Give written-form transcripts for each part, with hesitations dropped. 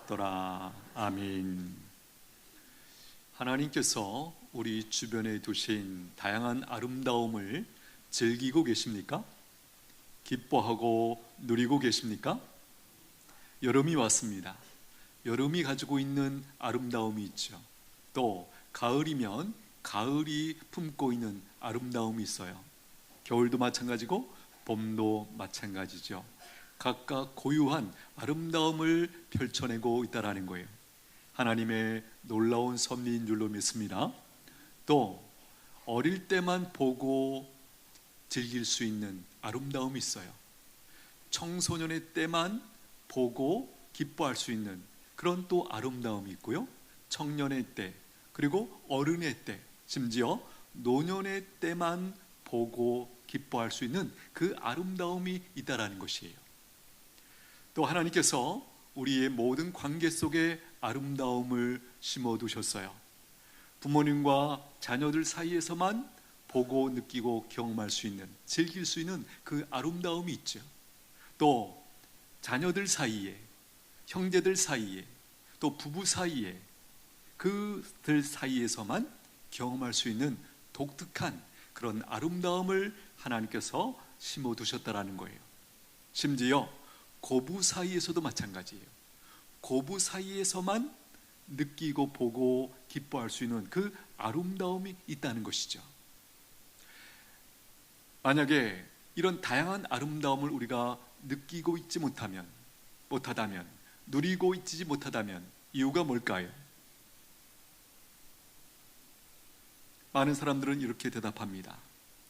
받더라. 아멘. 하나님께서 우리 주변에 두신 다양한 아름다움을 즐기고 계십니까? 기뻐하고 누리고 계십니까? 여름이 왔습니다. 여름이 가지고 있는 아름다움이 있죠. 또 가을이면 가을이 품고 있는 아름다움이 있어요. 겨울도 마찬가지고 봄도 마찬가지죠. 각각 고유한 아름다움을 펼쳐내고 있다는 거예요. 하나님의 놀라운 섭리인 줄로 믿습니다. 또 어릴 때만 보고 즐길 수 있는 아름다움이 있어요. 청소년의 때만 보고 기뻐할 수 있는 그런 또 아름다움이 있고요. 청년의 때, 그리고 어른의 때, 심지어 노년의 때만 보고 기뻐할 수 있는 그 아름다움이 있다는 것이에요. 또 하나님께서 우리의 모든 관계 속에 아름다움을 심어두셨어요. 부모님과 자녀들 사이에서만 보고 느끼고 경험할 수 있는, 즐길 수 있는 그 아름다움이 있죠. 또 자녀들 사이에, 형제들 사이에, 또 부부 사이에, 그들 사이에서만 경험할 수 있는 독특한 그런 아름다움을 하나님께서 심어두셨다는 거예요. 심지어 고부 사이에서도 마찬가지예요. 고부 사이에서만 느끼고 보고 기뻐할 수 있는 그 아름다움이 있다는 것이죠. 만약에 이런 다양한 아름다움을 우리가 느끼고 있지 못하다면, 누리고 있지 못하다면 이유가 뭘까요? 많은 사람들은 이렇게 대답합니다.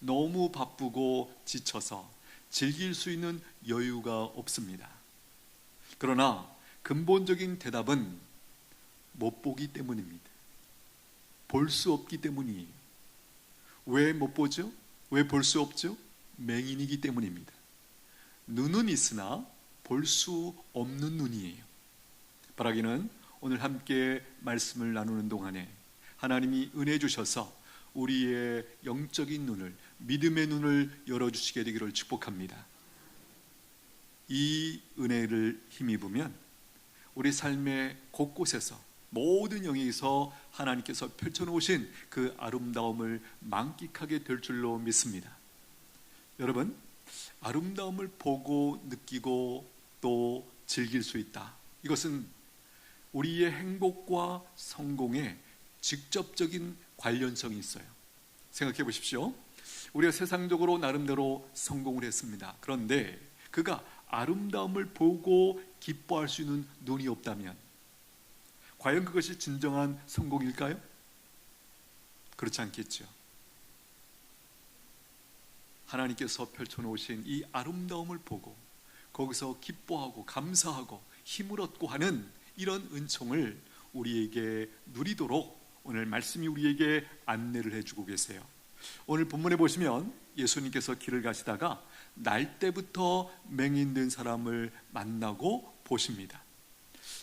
너무 바쁘고 지쳐서 즐길 수 있는 여유가 없습니다. 그러나 근본적인 대답은 못 보기 때문입니다. 볼 수 없기 때문이에요. 왜 못 보죠? 왜 볼 수 없죠? 맹인이기 때문입니다. 눈은 있으나 볼 수 없는 눈이에요. 바라기는 오늘 함께 말씀을 나누는 동안에 하나님이 은혜 주셔서 우리의 영적인 눈을, 믿음의 눈을 열어주시게 되기를 축복합니다. 이 은혜를 힘입으면 우리 삶의 곳곳에서, 모든 영역에서 하나님께서 펼쳐놓으신 그 아름다움을 만끽하게 될 줄로 믿습니다. 여러분, 아름다움을 보고 느끼고 또 즐길 수 있다. 이것은 우리의 행복과 성공에 직접적인 관련성이 있어요. 생각해 보십시오. 우리가 세상적으로 나름대로 성공을 했습니다. 그런데 그가 아름다움을 보고 기뻐할 수 있는 눈이 없다면 과연 그것이 진정한 성공일까요? 그렇지 않겠죠. 하나님께서 펼쳐놓으신 이 아름다움을 보고 거기서 기뻐하고 감사하고 힘을 얻고 하는 이런 은총을 우리에게 누리도록 오늘 말씀이 우리에게 안내를 해주고 계세요. 오늘 본문에 보시면 예수님께서 길을 가시다가 날 때부터 맹인된 사람을 만나고 보십니다.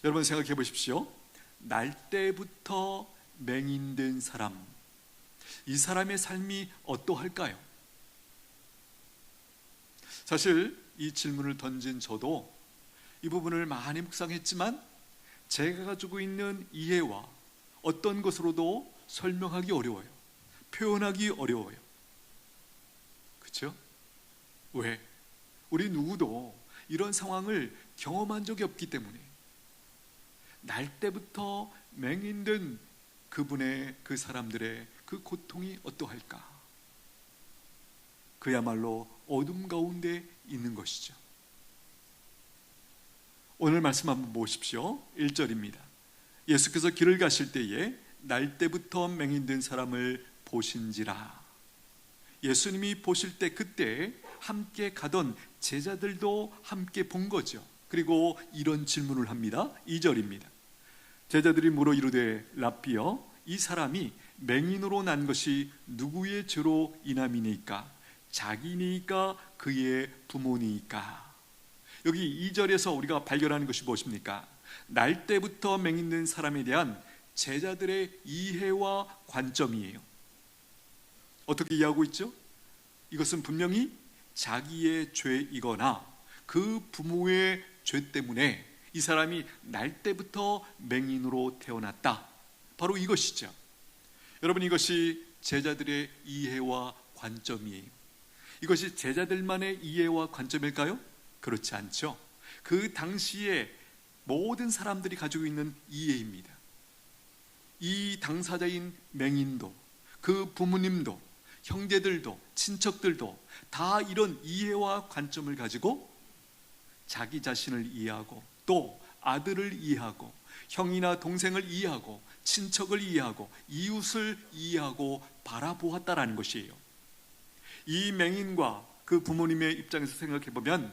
여러분 생각해 보십시오. 날 때부터 맹인된 사람, 이 사람의 삶이 어떠할까요? 사실 이 질문을 던진 저도 이 부분을 많이 묵상했지만 제가 가지고 있는 이해와 어떤 것으로도 설명하기 어려워요. 표현하기 어려워요. 그렇죠? 왜? 우리 누구도 이런 상황을 경험한 적이 없기 때문에. 날 때부터 맹인된 그분의, 그 사람들의 그 고통이 어떠할까? 그야말로 어둠 가운데 있는 것이죠. 오늘 말씀 한번 보십시오. 1절입니다. 예수께서 길을 가실 때에 날 때부터 맹인된 사람을 보신지라. 예수님이 보실 때 그때 함께 가던 제자들도 함께 본 거죠. 그리고 이런 질문을 합니다. 2절입니다. 제자들이 물어 이르되 랍비여, 이 사람이 맹인으로 난 것이 누구의 죄로 인함이니까? 자기니까 그의 부모니까? 여기 2절에서 우리가 발견하는 것이 무엇입니까? 날 때부터 맹인된 사람에 대한 제자들의 이해와 관점이에요. 어떻게 이해하고 있죠? 이것은 분명히 자기의 죄이거나 그 부모의 죄 때문에 이 사람이 날 때부터 맹인으로 태어났다. 바로 이것이죠. 여러분, 이것이 제자들의 이해와 관점이에요. 이것이 제자들만의 이해와 관점일까요? 그렇지 않죠. 그 당시에 모든 사람들이 가지고 있는 이해입니다. 이 당사자인 맹인도, 그 부모님도, 형제들도, 친척들도 다 이런 이해와 관점을 가지고 자기 자신을 이해하고, 또 아들을 이해하고, 형이나 동생을 이해하고, 친척을 이해하고, 이웃을 이해하고 바라보았다라는 것이에요. 이 맹인과 그 부모님의 입장에서 생각해 보면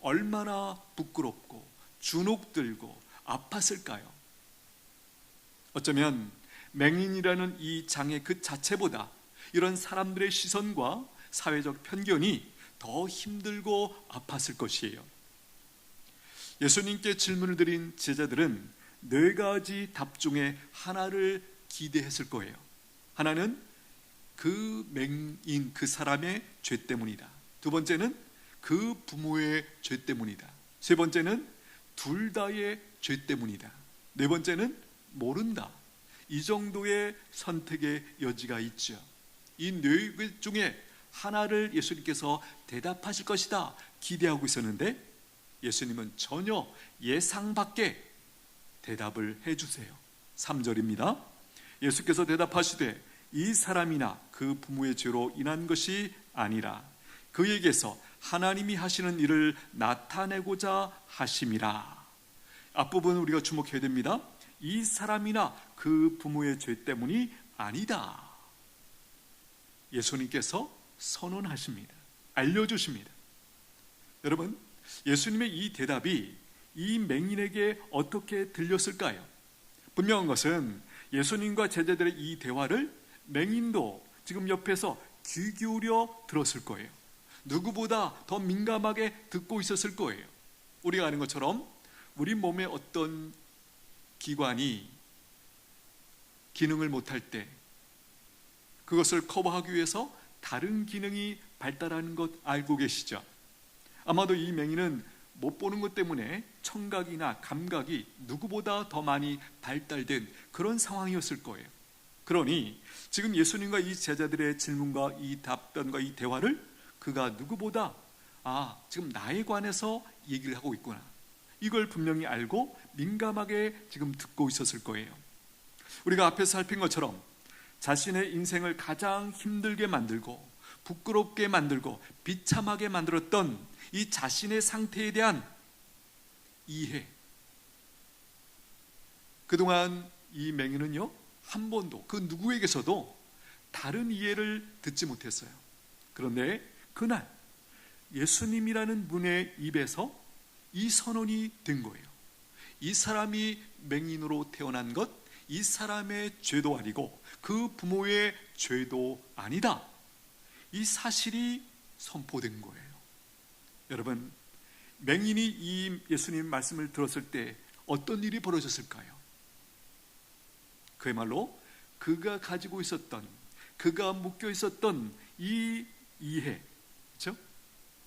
얼마나 부끄럽고 주눅들고 아팠을까요? 어쩌면 맹인이라는 이 장애 그 자체보다 이런 사람들의 시선과 사회적 편견이 더 힘들고 아팠을 것이에요. 예수님께 질문을 드린 제자들은 4가지 답 중에 하나를 기대했을 거예요. 하나는 그 맹인 그 사람의 죄 때문이다. 2번째는 그 부모의 죄 때문이다. 3번째는 둘 다의 죄 때문이다. 4번째는 모른다. 이 정도의 선택의 여지가 있죠. 이 4개 중에 하나를 예수님께서 대답하실 것이다 기대하고 있었는데, 예수님은 전혀 예상 밖의 대답을 해주세요. 3절입니다. 예수께서 대답하시되 이 사람이나 그 부모의 죄로 인한 것이 아니라 그에게서 하나님이 하시는 일을 나타내고자 하심이라. 앞부분 우리가 주목해야 됩니다. 이 사람이나 그 부모의 죄 때문이 아니다. 예수님께서 선언하십니다. 알려주십니다. 여러분, 예수님의 이 대답이 이 맹인에게 어떻게 들렸을까요? 분명한 것은 예수님과 제자들의 이 대화를 맹인도 지금 옆에서 귀 기울여 들었을 거예요. 누구보다 더 민감하게 듣고 있었을 거예요. 우리가 아는 것처럼 우리 몸의 어떤 기관이 기능을 못할 때 그것을 커버하기 위해서 다른 기능이 발달하는 것 알고 계시죠? 아마도 이 맹인은 못 보는 것 때문에 청각이나 감각이 누구보다 더 많이 발달된 그런 상황이었을 거예요. 그러니 지금 예수님과 이 제자들의 질문과 이 답변과 이 대화를 그가 누구보다 지금 나에 관해서 얘기를 하고 있구나, 이걸 분명히 알고 민감하게 지금 듣고 있었을 거예요. 우리가 앞에서 살핀 것처럼 자신의 인생을 가장 힘들게 만들고 부끄럽게 만들고 비참하게 만들었던 이 자신의 상태에 대한 이해, 그동안 이 맹인은요 한 번도 그 누구에게서도 다른 이해를 듣지 못했어요. 그런데 그날 예수님이라는 분의 입에서 이 선언이 된 거예요. 이 사람이 맹인으로 태어난 것, 이 사람의 죄도 아니고 그 부모의 죄도 아니다. 이 사실이 선포된 거예요. 여러분, 맹인이 이 예수님 말씀을 들었을 때 어떤 일이 벌어졌을까요? 그야말로 그가 가지고 있었던, 그가 묶여 있었던 이 이해, 그렇죠?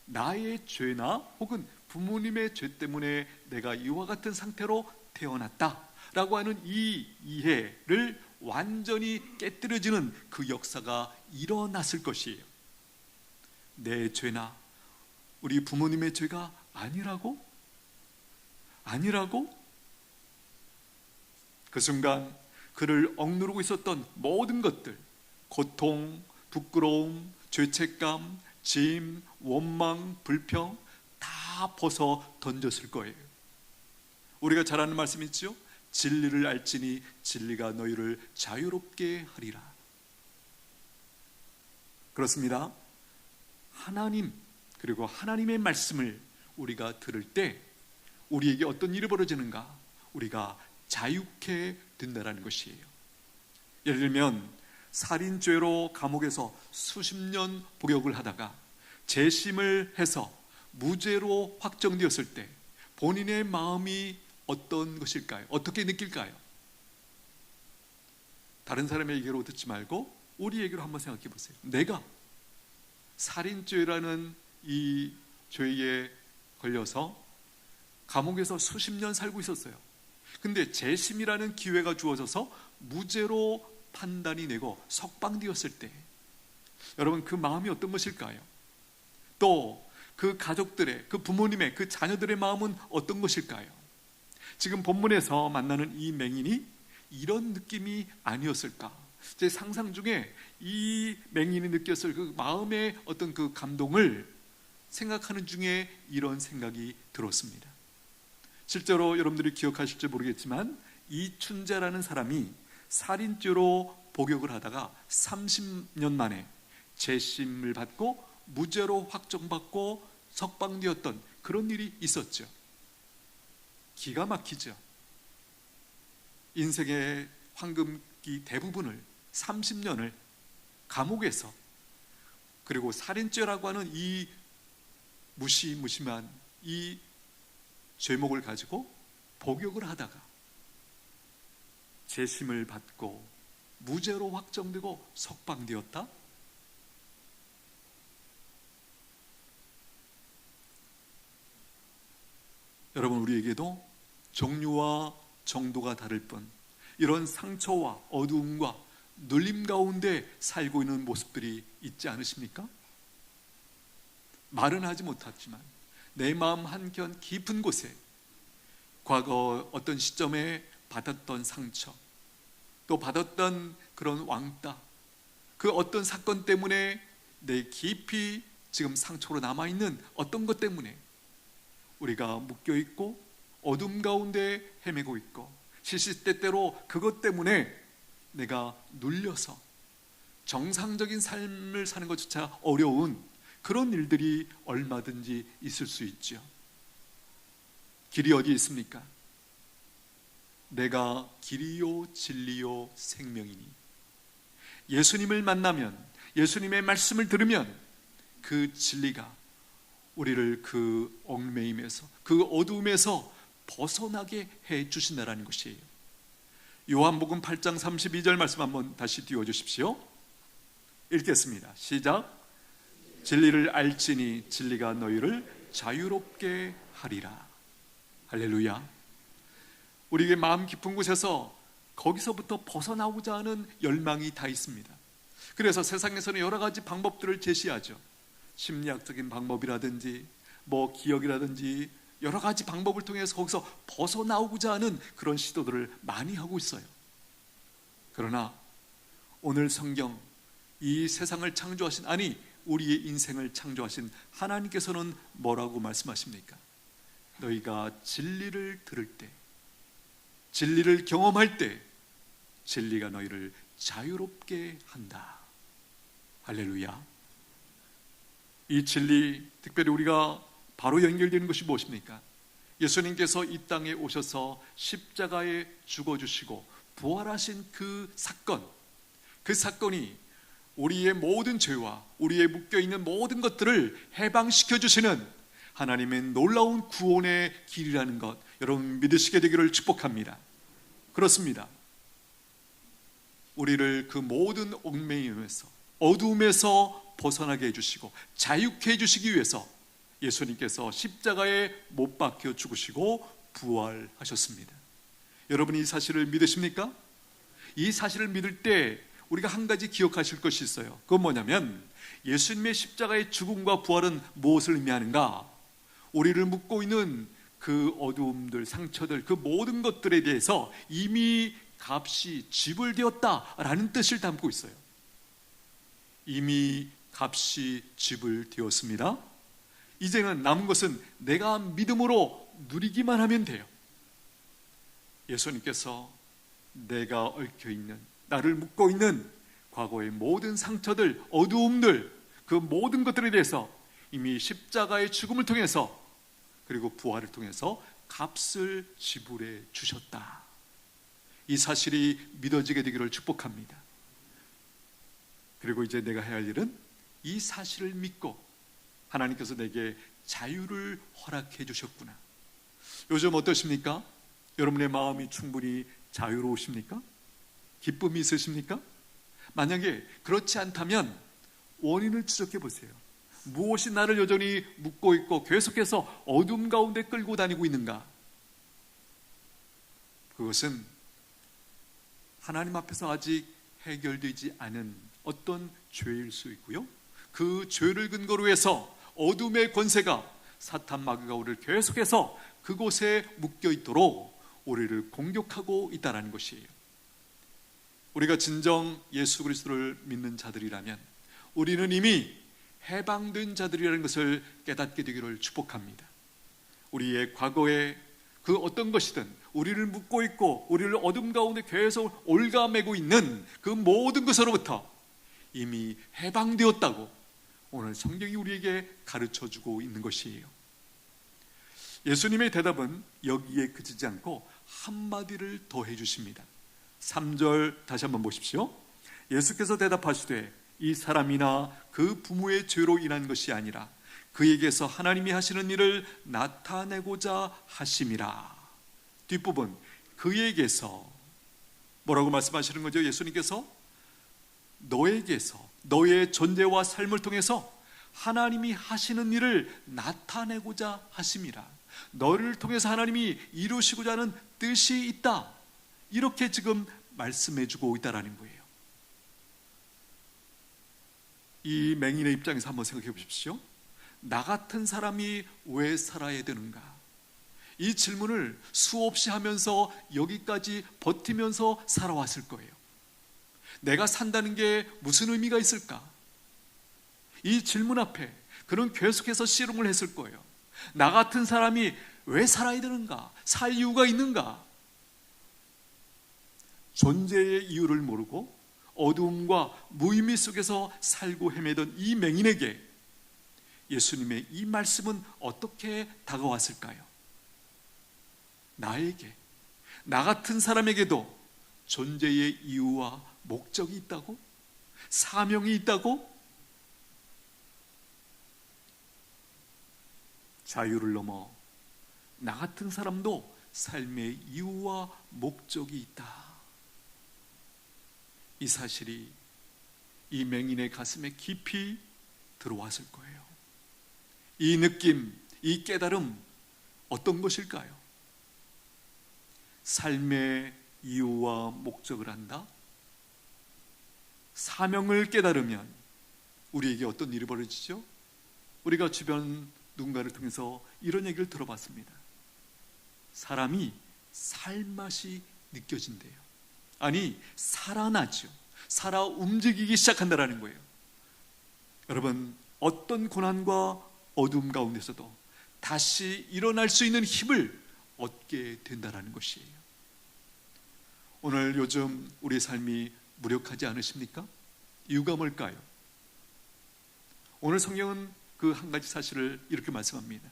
나의 죄나 혹은 부모님의 죄 때문에 내가 이와 같은 상태로 태어났다라고 하는 이 이해를 완전히 깨뜨려지는 그 역사가 일어났을 것이에요. 내 죄나 우리 부모님의 죄가 아니라고? 그 순간 그를 억누르고 있었던 모든 것들, 고통, 부끄러움, 죄책감, 짐, 원망, 불평 다 벗어 던졌을 거예요. 우리가 잘 아는 말씀 있죠? 진리를 알지니 진리가 너희를 자유롭게 하리라. 그렇습니다. 하나님, 그리고 하나님의 말씀을 우리가 들을 때 우리에게 어떤 일이 벌어지는가? 우리가 자유케 된다는 것이에요. 예를 들면 살인죄로 감옥에서 수십 년 복역을 하다가 재심을 해서 무죄로 확정되었을 때 본인의 마음이 어떤 것일까요? 어떻게 느낄까요? 다른 사람의 얘기로 듣지 말고 우리 얘기로 한번 생각해 보세요. 내가 살인죄라는 이 죄에 걸려서 감옥에서 수십 년 살고 있었어요. 근데 재심이라는 기회가 주어져서 무죄로 판단이 내고 석방되었을 때 여러분 그 마음이 어떤 것일까요? 또 그 가족들의, 그 부모님의, 그 자녀들의 마음은 어떤 것일까요? 지금 본문에서 만나는 이 맹인이 이런 느낌이 아니었을까? 제 상상 중에 이 맹인이 느꼈을 그 마음의 어떤 그 감동을 생각하는 중에 이런 생각이 들었습니다. 실제로 여러분들이 기억하실지 모르겠지만 이 춘자라는 사람이 살인죄로 복역을 하다가 30년 만에 재심을 받고 무죄로 확정받고 석방되었던 그런 일이 있었죠. 기가 막히죠. 인생의 황금기 대부분을 30년을 감옥에서, 그리고 살인죄라고 하는 이 무시무시한 이 죄목을 가지고 복역을 하다가 재심을 받고 무죄로 확정되고 석방되었다? 여러분, 우리에게도 종류와 정도가 다를 뿐 이런 상처와 어두움과 눌림 가운데 살고 있는 모습들이 있지 않으십니까? 말은 하지 못했지만 내 마음 한켠 깊은 곳에 과거 어떤 시점에 받았던 상처, 또 받았던 그런 왕따, 그 어떤 사건 때문에 내 깊이 지금 상처로 남아있는 어떤 것 때문에 우리가 묶여있고 어둠 가운데 헤매고 있고 시시때때로 그것 때문에 내가 눌려서 정상적인 삶을 사는 것조차 어려운 그런 일들이 얼마든지 있을 수 있죠. 길이 어디 있습니까? 내가 길이요 진리요 생명이니, 예수님을 만나면, 예수님의 말씀을 들으면 그 진리가 우리를 그 얽매임에서, 그 어두움에서 벗어나게 해 주신다라는 것이에요. 요한복음 8장 32절 말씀 한번 다시 띄워주십시오. 읽겠습니다. 시작. 진리를 알지니 진리가 너희를 자유롭게 하리라. 할렐루야. 우리의 마음 깊은 곳에서 거기서부터 벗어나고자 하는 열망이 다 있습니다. 그래서 세상에서는 여러 가지 방법들을 제시하죠. 심리학적인 방법이라든지 기억이라든지 여러 가지 방법을 통해서 거기서 벗어나오고자 하는 그런 시도들을 많이 하고 있어요. 그러나 오늘 성경, 이 세상을 창조하신, 아니 우리의 인생을 창조하신 하나님께서는 뭐라고 말씀하십니까? 너희가 진리를 들을 때, 진리를 경험할 때 진리가 너희를 자유롭게 한다. 할렐루야. 이 진리, 특별히 우리가 바로 연결되는 것이 무엇입니까? 예수님께서 이 땅에 오셔서 십자가에 죽어주시고 부활하신 그 사건, 그 사건이 우리의 모든 죄와 우리의 묶여있는 모든 것들을 해방시켜 주시는 하나님의 놀라운 구원의 길이라는 것, 여러분 믿으시게 되기를 축복합니다. 그렇습니다. 우리를 그 모든 얽매임에서, 어두움에서 벗어나게 해주시고 자유케 해주시기 위해서 예수님께서 십자가에 못 박혀 죽으시고 부활하셨습니다. 여러분 이 사실을 믿으십니까? 이 사실을 믿을 때 우리가 한 가지 기억하실 것이 있어요. 그건 뭐냐면 예수님의 십자가의 죽음과 부활은 무엇을 의미하는가? 우리를 묶고 있는 그 어두움들, 상처들, 그 모든 것들에 대해서 이미 값이 지불되었다라는 뜻을 담고 있어요. 이미 값이 지불되었습니다. 이제는 남은 것은 내가 믿음으로 누리기만 하면 돼요. 예수님께서 내가 얽혀있는, 나를 묶고 있는 과거의 모든 상처들, 어두움들, 그 모든 것들에 대해서 이미 십자가의 죽음을 통해서 그리고 부활을 통해서 값을 지불해 주셨다. 이 사실이 믿어지게 되기를 축복합니다. 그리고 이제 내가 해야 할 일은 이 사실을 믿고 하나님께서 내게 자유를 허락해 주셨구나. 요즘 어떠십니까? 여러분의 마음이 충분히 자유로우십니까? 기쁨이 있으십니까? 만약에 그렇지 않다면 원인을 추적해 보세요. 무엇이 나를 여전히 묶고 있고 계속해서 어둠 가운데 끌고 다니고 있는가? 그것은 하나님 앞에서 아직 해결되지 않은 어떤 죄일 수 있고요, 그 죄를 근거로 해서 어둠의 권세가, 사탄 마귀가 우리를 계속해서 그곳에 묶여 있도록 우리를 공격하고 있다는 것이에요. 우리가 진정 예수 그리스도를 믿는 자들이라면 우리는 이미 해방된 자들이라는 것을 깨닫게 되기를 축복합니다. 우리의 과거에 그 어떤 것이든 우리를 묶고 있고 우리를 어둠 가운데 계속 올가매고 있는 그 모든 것으로부터 이미 해방되었다고 오늘 성경이 우리에게 가르쳐주고 있는 것이에요. 예수님의 대답은 여기에 그치지 않고 한마디를 더해 주십니다. 3절 다시 한번 보십시오. 예수께서 대답하시되 이 사람이나 그 부모의 죄로 인한 것이 아니라 그에게서 하나님이 하시는 일을 나타내고자 하심이라. 뒷부분, 그에게서 뭐라고 말씀하시는 거죠? 예수님께서 너에게서, 너의 존재와 삶을 통해서 하나님이 하시는 일을 나타내고자 하심이라. 너를 통해서 하나님이 이루시고자 하는 뜻이 있다, 이렇게 지금 말씀해주고 있다는 거예요. 이 맹인의 입장에서 한번 생각해 보십시오. 나 같은 사람이 왜 살아야 되는가? 이 질문을 수없이 하면서 여기까지 버티면서 살아왔을 거예요. 내가 산다는 게 무슨 의미가 있을까? 이 질문 앞에 그는 계속해서 씨름을 했을 거예요. 나 같은 사람이 왜 살아야 되는가? 살 이유가 있는가? 존재의 이유를 모르고 어두움과 무의미 속에서 살고 헤매던 이 맹인에게 예수님의 이 말씀은 어떻게 다가왔을까요? 나에게, 나 같은 사람에게도 존재의 이유와 목적이 있다고? 사명이 있다고? 자유를 넘어 나 같은 사람도 삶의 이유와 목적이 있다. 이 사실이 이 맹인의 가슴에 깊이 들어왔을 거예요. 이 느낌, 이 깨달음 어떤 것일까요? 삶의 이유와 목적을 안다? 사명을 깨달으면 우리에게 어떤 일이 벌어지죠? 우리가 주변 누군가를 통해서 이런 얘기를 들어봤습니다. 사람이 살맛이 느껴진대요. 아니, 살아나죠. 살아 움직이기 시작한다는 거예요. 여러분, 어떤 고난과 어둠 가운데서도 다시 일어날 수 있는 힘을 얻게 된다는 것이에요. 오늘 요즘 우리의 삶이 무력하지 않으십니까? 이유가 뭘까요? 오늘 성경은 그 한 가지 사실을 이렇게 말씀합니다.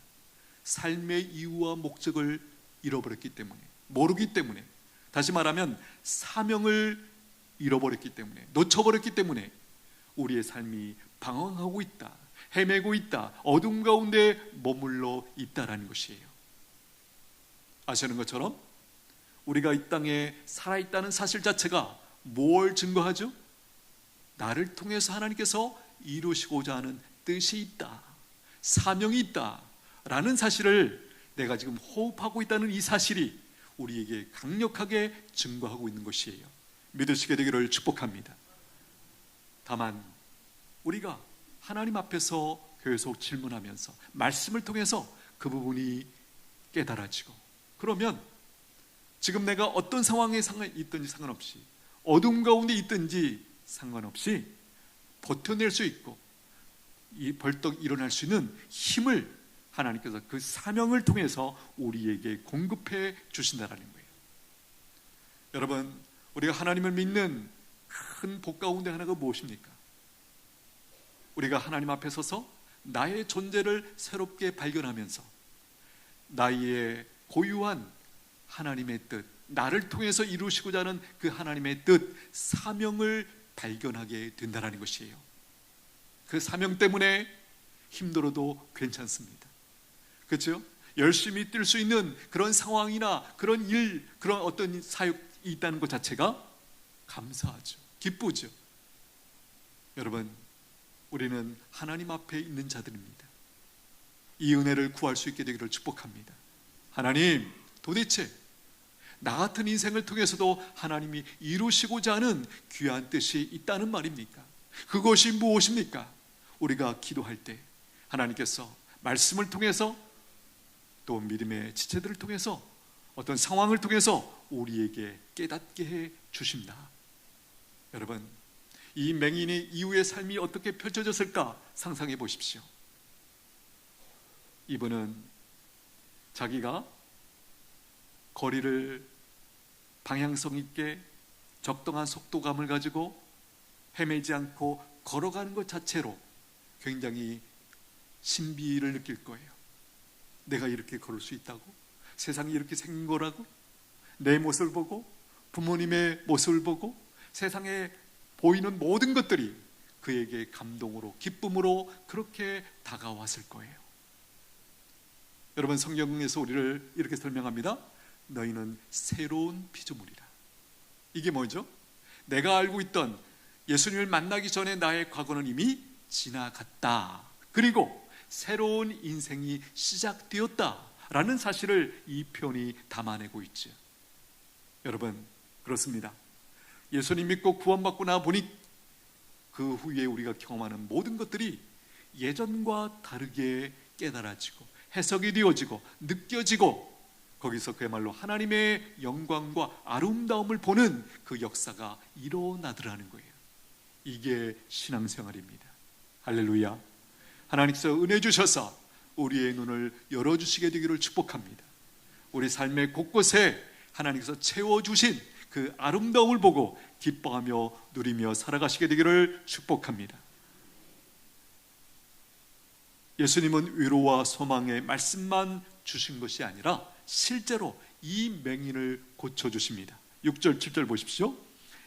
삶의 이유와 목적을 잃어버렸기 때문에, 모르기 때문에, 다시 말하면 사명을 잃어버렸기 때문에, 놓쳐버렸기 때문에 우리의 삶이 방황하고 있다, 헤매고 있다, 어둠 가운데 머물러 있다라는 것이에요. 아시는 것처럼 우리가 이 땅에 살아있다는 사실 자체가 뭘 증거하죠? 나를 통해서 하나님께서 이루시고자 하는 뜻이 있다, 사명이 있다 라는 사실을 내가 지금 호흡하고 있다는 이 사실이 우리에게 강력하게 증거하고 있는 것이에요. 믿으시게 되기를 축복합니다. 다만 우리가 하나님 앞에서 계속 질문하면서 말씀을 통해서 그 부분이 깨달아지고, 그러면 지금 내가 어떤 상황에 있든지 상관없이, 어둠 가운데 있든지 상관없이 버텨낼 수 있고 이 벌떡 일어날 수 있는 힘을 하나님께서 그 사명을 통해서 우리에게 공급해 주신다는 거예요. 여러분, 우리가 하나님을 믿는 큰 복 가운데 하나가 무엇입니까? 우리가 하나님 앞에 서서 나의 존재를 새롭게 발견하면서 나의 고유한 하나님의 뜻, 나를 통해서 이루시고자 하는 그 하나님의 뜻, 사명을 발견하게 된다는 것이에요. 그 사명 때문에 힘들어도 괜찮습니다. 그렇죠? 열심히 뛸 수 있는 그런 상황이나 그런 일, 그런 어떤 사역이 있다는 것 자체가 감사하죠. 기쁘죠. 여러분, 우리는 하나님 앞에 있는 자들입니다. 이 은혜를 구할 수 있게 되기를 축복합니다. 하나님, 도대체 나 같은 인생을 통해서도 하나님이 이루시고자 하는 귀한 뜻이 있다는 말입니까? 그것이 무엇입니까? 우리가 기도할 때 하나님께서 말씀을 통해서 또 믿음의 지체들을 통해서 어떤 상황을 통해서 우리에게 깨닫게 해 주십니다. 여러분, 이 맹인의 이후의 삶이 어떻게 펼쳐졌을까 상상해 보십시오. 이분은 자기가 거리를 방향성 있게 적당한 속도감을 가지고 헤매지 않고 걸어가는 것 자체로 굉장히 신비를 느낄 거예요. 내가 이렇게 걸을 수 있다고? 세상이 이렇게 생긴 거라고? 내 모습을 보고, 부모님의 모습을 보고, 세상에 보이는 모든 것들이 그에게 감동으로, 기쁨으로 그렇게 다가왔을 거예요. 여러분, 성경에서 우리를 이렇게 설명합니다. 너희는 새로운 피조물이라. 이게 뭐죠? 내가 알고 있던 예수님을 만나기 전에 나의 과거는 이미 지나갔다. 그리고 새로운 인생이 시작되었다라는 사실을 이 표현이 담아내고 있죠. 여러분, 그렇습니다. 예수님 믿고 구원받고 나 보니 그 후에 우리가 경험하는 모든 것들이 예전과 다르게 깨달아지고 해석이 되어지고 느껴지고 거기서 그야말로 하나님의 영광과 아름다움을 보는 그 역사가 일어나더라는 거예요. 이게 신앙생활입니다. 할렐루야. 하나님께서 은혜 주셔서 우리의 눈을 열어주시게 되기를 축복합니다. 우리 삶의 곳곳에 하나님께서 채워주신 그 아름다움을 보고 기뻐하며 누리며 살아가시게 되기를 축복합니다. 예수님은 위로와 소망의 말씀만 주신 것이 아니라 실제로 이 맹인을 고쳐주십니다. 6절 7절 보십시오.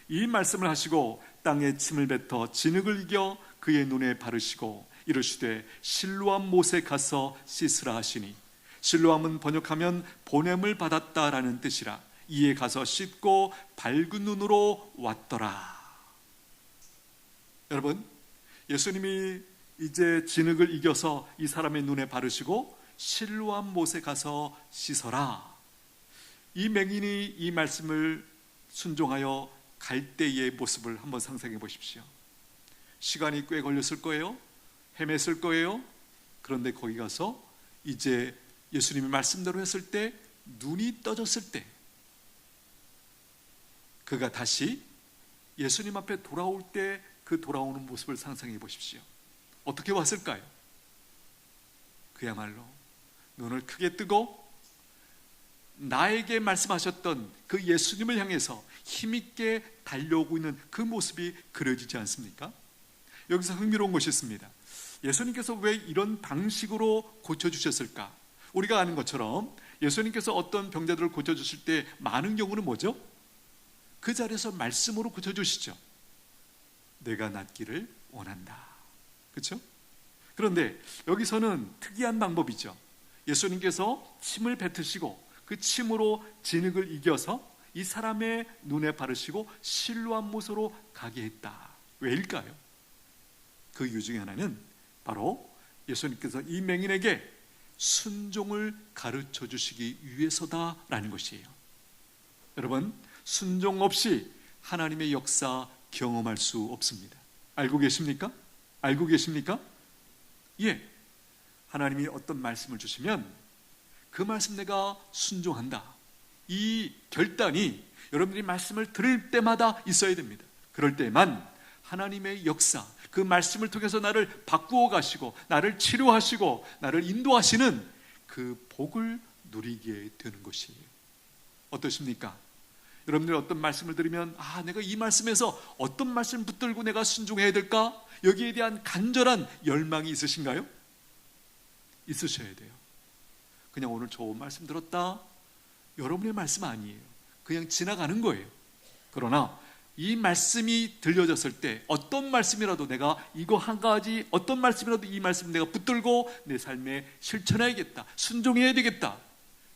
이 말씀을 하시고 땅에 침을 뱉어 진흙을 이겨 그의 눈에 바르시고 이르시되 실로암 못에 가서 씻으라 하시니, 실로암은 번역하면 보냄을 받았다라는 뜻이라. 이에 가서 씻고 밝은 눈으로 왔더라. 여러분, 예수님이 이제 진흙을 이겨서 이 사람의 눈에 바르시고 실로암 못에 가서 씻어라. 이 맹인이 이 말씀을 순종하여 갈 때의 모습을 한번 상상해 보십시오. 시간이 꽤 걸렸을 거예요. 헤맸을 거예요. 그런데 거기 가서 이제 예수님이 말씀대로 했을 때, 눈이 떠졌을 때 그가 다시 예수님 앞에 돌아올 때 그 돌아오는 모습을 상상해 보십시오. 어떻게 왔을까요? 그야말로 눈을 크게 뜨고 나에게 말씀하셨던 그 예수님을 향해서 힘있게 달려오고 있는 그 모습이 그려지지 않습니까? 여기서 흥미로운 것이 있습니다. 예수님께서 왜 이런 방식으로 고쳐주셨을까? 우리가 아는 것처럼 예수님께서 어떤 병자들을 고쳐주실 때 많은 경우는 뭐죠? 그 자리에서 말씀으로 고쳐주시죠. 내가 낫기를 원한다. 그렇죠? 그런데 여기서는 특이한 방법이죠. 예수님께서 침을 뱉으시고 그 침으로 진흙을 이겨서 이 사람의 눈에 바르시고 실로암 못으로 가게 했다. 왜일까요? 그 이유 중에 하나는 바로 예수님께서 이 맹인에게 순종을 가르쳐 주시기 위해서다라는 것이에요. 여러분, 순종 없이 하나님의 역사 경험할 수 없습니다. 알고 계십니까? 알고 계십니까? 예. 하나님이 어떤 말씀을 주시면 그 말씀 내가 순종한다. 이 결단이 여러분들이 말씀을 들을 때마다 있어야 됩니다. 그럴 때만 하나님의 역사, 그 말씀을 통해서 나를 바꾸어 가시고 나를 치료하시고 나를 인도하시는 그 복을 누리게 되는 것이에요. 어떠십니까? 여러분들이 어떤 말씀을 들으면 내가 이 말씀에서 어떤 말씀을 붙들고 내가 순종해야 될까? 여기에 대한 간절한 열망이 있으신가요? 있으셔야 돼요. 그냥 오늘 좋은 말씀 들었다, 여러분의 말씀 아니에요. 그냥 지나가는 거예요. 그러나 이 말씀이 들려졌을 때 어떤 말씀이라도 내가 이거 한 가지, 어떤 말씀이라도 이 말씀 내가 붙들고 내 삶에 실천해야겠다, 순종해야 되겠다,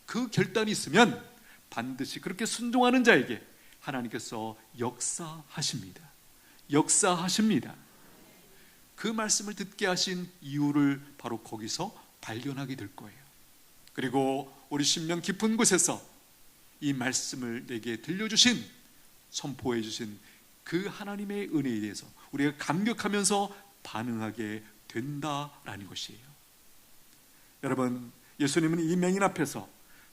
그 결단이 있으면 반드시 그렇게 순종하는 자에게 하나님께서 역사하십니다. 역사하십니다. 그 말씀을 듣게 하신 이유를 바로 거기서 발견하게 될 거예요. 그리고 우리 심령 깊은 곳에서 이 말씀을 내게 들려주신, 선포해 주신 그 하나님의 은혜에 대해서 우리가 감격하면서 반응하게 된다라는 것이에요. 여러분, 예수님은 이 맹인 앞에서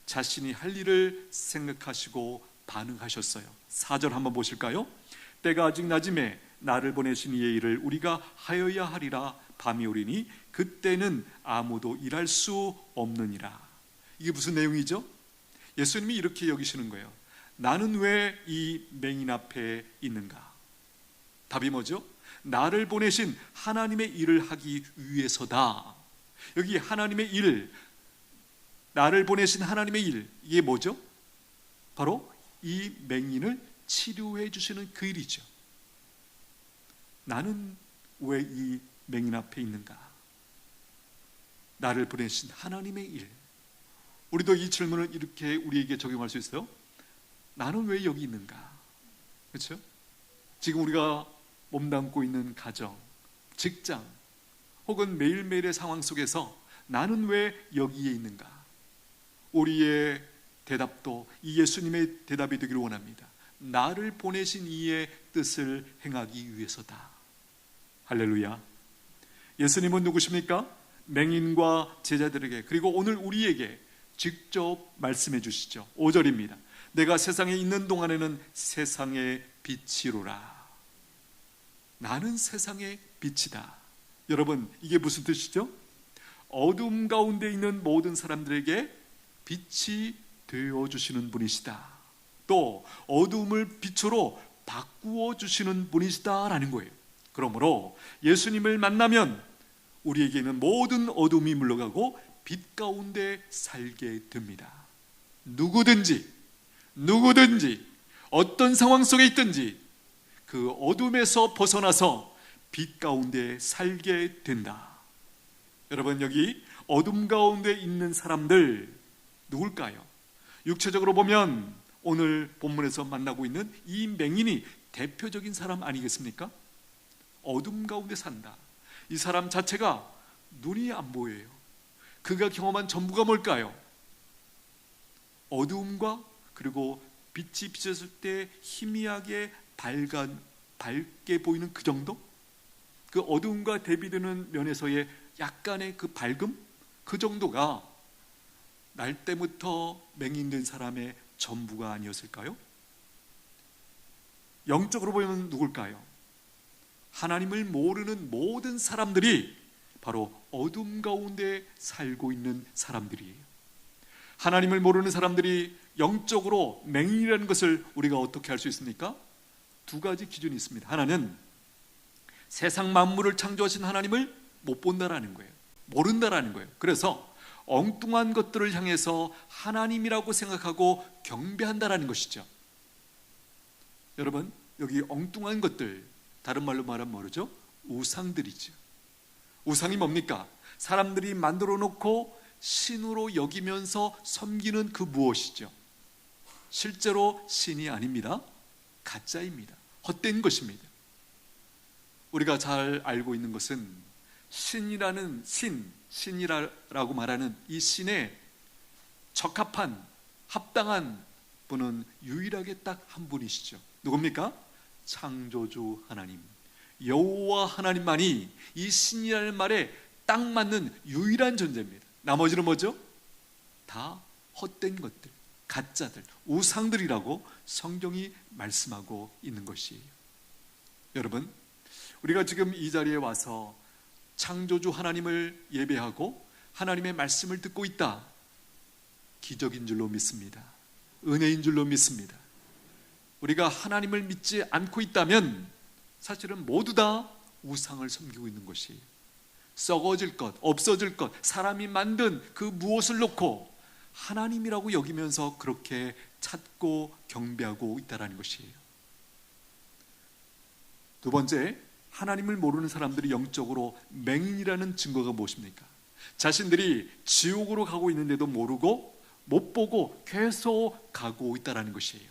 자신이 할 일을 생각하시고 반응하셨어요. 4절 한번 보실까요? 때가 아직 낮음에 나를 보내신 이의 일을 우리가 하여야 하리라. 밤이 오리니 그때는 아무도 일할 수 없느니라. 이게 무슨 내용이죠? 예수님이 이렇게 여기시는 거예요. 나는 왜 이 맹인 앞에 있는가? 답이 뭐죠? 나를 보내신 하나님의 일을 하기 위해서다. 여기 하나님의 일, 나를 보내신 하나님의 일, 이게 뭐죠? 바로 이 맹인을 치료해 주시는 그 일이죠. 나는 왜 이 맹인 앞에 있는가? 나를 보내신 하나님의 일. 우리도 이 질문을 이렇게 우리에게 적용할 수 있어요. 나는 왜 여기 있는가? 그렇죠? 지금 우리가 몸담고 있는 가정, 직장, 혹은 매일매일의 상황 속에서 나는 왜 여기에 있는가? 우리의 대답도 이 예수님의 대답이 되기를 원합니다. 나를 보내신 이의 뜻을 행하기 위해서다. 할렐루야. 예수님은 누구십니까? 맹인과 제자들에게, 그리고 오늘 우리에게 직접 말씀해 주시죠. 5절입니다. 내가 세상에 있는 동안에는 세상의 빛이로라. 나는 세상의 빛이다. 여러분, 이게 무슨 뜻이죠? 어둠 가운데 있는 모든 사람들에게 빛이 되어주시는 분이시다. 또 어둠을 빛으로 바꾸어 주시는 분이시다라는 거예요. 그러므로 예수님을 만나면 우리에게는 모든 어둠이 물러가고 빛 가운데 살게 됩니다. 누구든지 어떤 상황 속에 있든지 그 어둠에서 벗어나서 빛 가운데 살게 된다. 여러분, 여기 어둠 가운데 있는 사람들 누굴까요? 육체적으로 보면 오늘 본문에서 만나고 있는 이 맹인이 대표적인 사람 아니겠습니까? 어둠 가운데 산다. 이 사람 자체가 눈이 안 보여요. 그가 경험한 전부가 뭘까요? 어두움과 그리고 빛이 비쳤을 때 희미하게 밝게 보이는 그 정도? 그 어두움과 대비되는 면에서의 약간의 그 밝음? 그 정도가 날 때부터 맹인된 사람의 전부가 아니었을까요? 영적으로 보면 누굴까요? 하나님을 모르는 모든 사람들이 바로 어둠 가운데 살고 있는 사람들이에요. 하나님을 모르는 사람들이 영적으로 맹인이라는 것을 우리가 어떻게 알 수 있습니까? 두 가지 기준이 있습니다. 하나는 세상 만물을 창조하신 하나님을 못 본다라는 거예요. 모른다라는 거예요. 그래서 엉뚱한 것들을 향해서 하나님이라고 생각하고 경배한다라는 것이죠. 여러분, 여기 엉뚱한 것들, 다른 말로 말하면 뭐죠? 우상들이죠. 우상이 뭡니까? 사람들이 만들어 놓고 신으로 여기면서 섬기는 그 무엇이죠? 실제로 신이 아닙니다. 가짜입니다. 헛된 것입니다. 우리가 잘 알고 있는 것은 신이라는 신이라고 말하는 이 신에 적합한, 합당한 분은 유일하게 딱 한 분이시죠. 누굽니까? 창조주 하나님, 여호와 하나님만이 이 신이라는 말에 딱 맞는 유일한 존재입니다. 나머지는 뭐죠? 다 헛된 것들, 가짜들, 우상들이라고 성경이 말씀하고 있는 것이에요. 여러분, 우리가 지금 이 자리에 와서 창조주 하나님을 예배하고 하나님의 말씀을 듣고 있다. 기적인 줄로 믿습니다. 은혜인 줄로 믿습니다. 우리가 하나님을 믿지 않고 있다면 사실은 모두 다 우상을 섬기고 있는 것이에요. 썩어질 것, 없어질 것, 사람이 만든 그 무엇을 놓고 하나님이라고 여기면서 그렇게 찾고 경배하고 있다는 것이에요. 두 번째, 하나님을 모르는 사람들이 영적으로 맹인이라는 증거가 무엇입니까? 자신들이 지옥으로 가고 있는데도 모르고 못 보고 계속 가고 있다는 것이에요.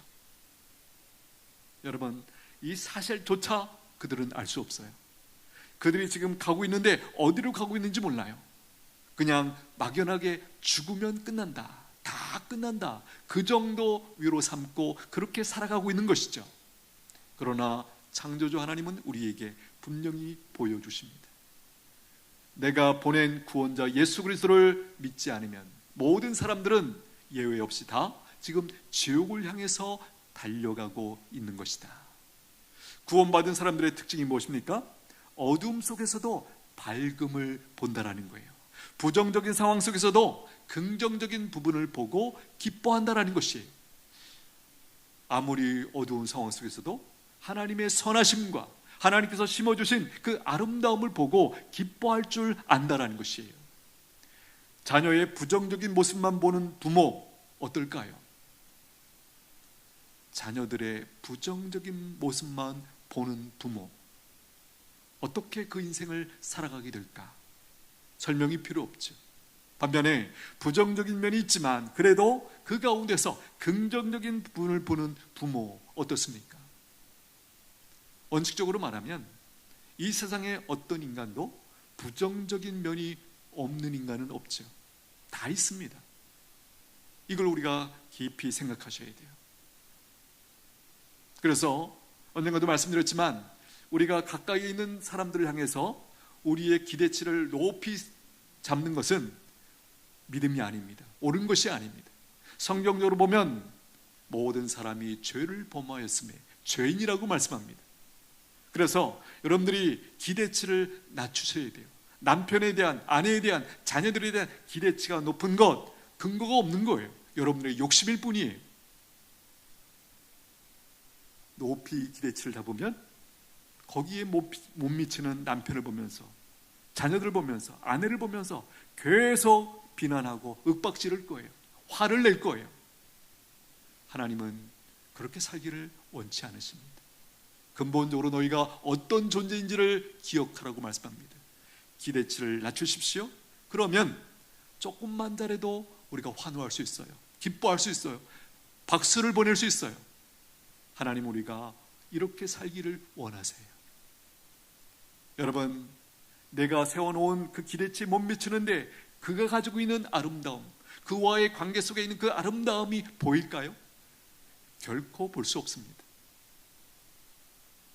여러분, 이 사실조차 그들은 알 수 없어요. 그들이 지금 가고 있는데 어디로 가고 있는지 몰라요. 그냥 막연하게 죽으면 끝난다, 다 끝난다, 그 정도 위로 삼고 그렇게 살아가고 있는 것이죠. 그러나 창조주 하나님은 우리에게 분명히 보여주십니다. 내가 보낸 구원자 예수 그리스도를 믿지 않으면 모든 사람들은 예외 없이 다 지금 지옥을 향해서 달려가고 있는 것이다. 구원받은 사람들의 특징이 무엇입니까? 어둠 속에서도 밝음을 본다라는 거예요. 부정적인 상황 속에서도 긍정적인 부분을 보고 기뻐한다라는 것이에요. 아무리 어두운 상황 속에서도 하나님의 선하심과 하나님께서 심어주신 그 아름다움을 보고 기뻐할 줄 안다라는 것이에요. 자녀의 부정적인 모습만 보는 부모 어떨까요? 자녀들의 부정적인 모습만 보는 부모, 어떻게 그 인생을 살아가게 될까? 설명이 필요 없죠. 반면에 부정적인 면이 있지만 그래도 그 가운데서 긍정적인 부분을 보는 부모 어떻습니까? 원칙적으로 말하면 이 세상에 어떤 인간도 부정적인 면이 없는 인간은 없죠. 다 있습니다. 이걸 우리가 깊이 생각하셔야 돼요. 그래서 언젠가도 말씀드렸지만 우리가 가까이 있는 사람들을 향해서 우리의 기대치를 높이 잡는 것은 믿음이 아닙니다. 옳은 것이 아닙니다. 성경적으로 보면 모든 사람이 죄를 범하였음에 죄인이라고 말씀합니다. 그래서 여러분들이 기대치를 낮추셔야 돼요. 남편에 대한, 아내에 대한, 자녀들에 대한 기대치가 높은 것, 근거가 없는 거예요. 여러분들의 욕심일 뿐이에요. 높이 기대치를 잡으면 거기에 못 미치는 남편을 보면서, 자녀들을 보면서, 아내를 보면서 계속 비난하고 윽박지를 거예요. 화를 낼 거예요. 하나님은 그렇게 살기를 원치 않으십니다. 근본적으로 너희가 어떤 존재인지를 기억하라고 말씀합니다. 기대치를 낮추십시오. 그러면 조금만 잘해도 우리가 환호할 수 있어요. 기뻐할 수 있어요. 박수를 보낼 수 있어요. 하나님, 우리가 이렇게 살기를 원하세요. 여러분, 내가 세워놓은 그 기대치에 못 미치는데 그가 가지고 있는 아름다움, 그와의 관계 속에 있는 그 아름다움이 보일까요? 결코 볼 수 없습니다.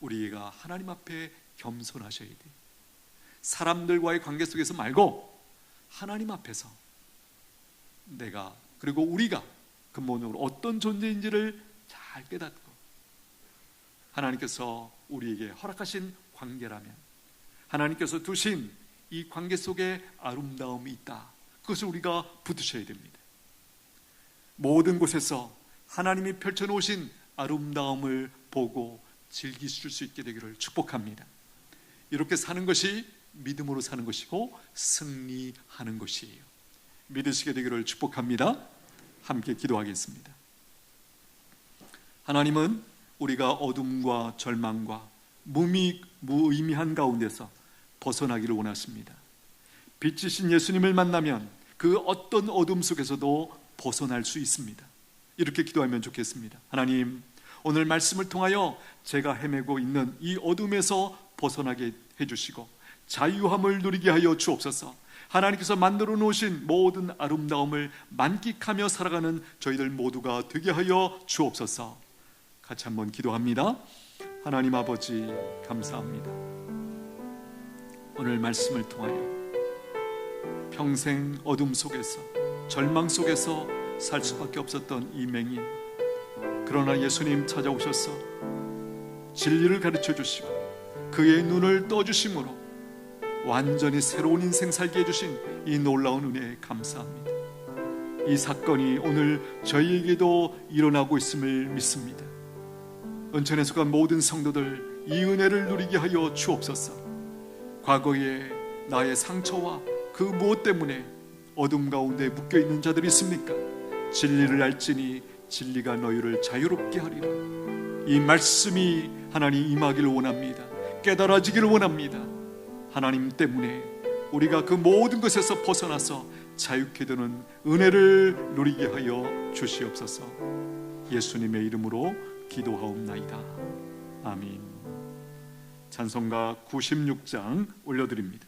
우리가 하나님 앞에 겸손하셔야 돼요. 사람들과의 관계 속에서 말고 하나님 앞에서 내가, 그리고 우리가 근본적으로 어떤 존재인지를 잘 깨닫고 하나님께서 우리에게 허락하신 관계라면, 하나님께서 두신 이 관계 속에 아름다움이 있다, 그것을 우리가 붙드셔야 됩니다. 모든 곳에서 하나님이 펼쳐놓으신 아름다움을 보고 즐기실 수 있게 되기를 축복합니다. 이렇게 사는 것이 믿음으로 사는 것이고 승리하는 것이에요. 믿으시게 되기를 축복합니다. 함께 기도하겠습니다. 하나님은 우리가 어둠과 절망과 무의미한 가운데서 벗어나기를 원하십니다. 빛이신 예수님을 만나면 그 어떤 어둠 속에서도 벗어날 수 있습니다. 이렇게 기도하면 좋겠습니다. 하나님, 오늘 말씀을 통하여 제가 헤매고 있는 이 어둠에서 벗어나게 해주시고 자유함을 누리게 하여 주옵소서. 하나님께서 만들어 놓으신 모든 아름다움을 만끽하며 살아가는 저희들 모두가 되게 하여 주옵소서. 같이 한번 기도합니다. 하나님 아버지, 감사합니다. 오늘 말씀을 통하여 평생 어둠 속에서, 절망 속에서 살 수밖에 없었던 이 맹인, 그러나 예수님 찾아오셔서 진리를 가르쳐 주시고 그의 눈을 떠주심으로 완전히 새로운 인생 살게 해주신 이 놀라운 은혜에 감사합니다. 이 사건이 오늘 저희에게도 일어나고 있음을 믿습니다. 은천에서 간 모든 성도들 이 은혜를 누리게 하여 주옵소서. 과거에 나의 상처와 그 무엇 때문에 어둠 가운데 묶여있는 자들이 있습니까? 진리를 알지니 진리가 너희를 자유롭게 하리라. 이 말씀이 하나님 임하기를 원합니다. 깨달아지기를 원합니다. 하나님 때문에 우리가 그 모든 것에서 벗어나서 자유케 되는 은혜를 누리게 하여 주시옵소서. 예수님의 이름으로 기도하옵나이다. 아멘. 찬송가 96장 올려드립니다.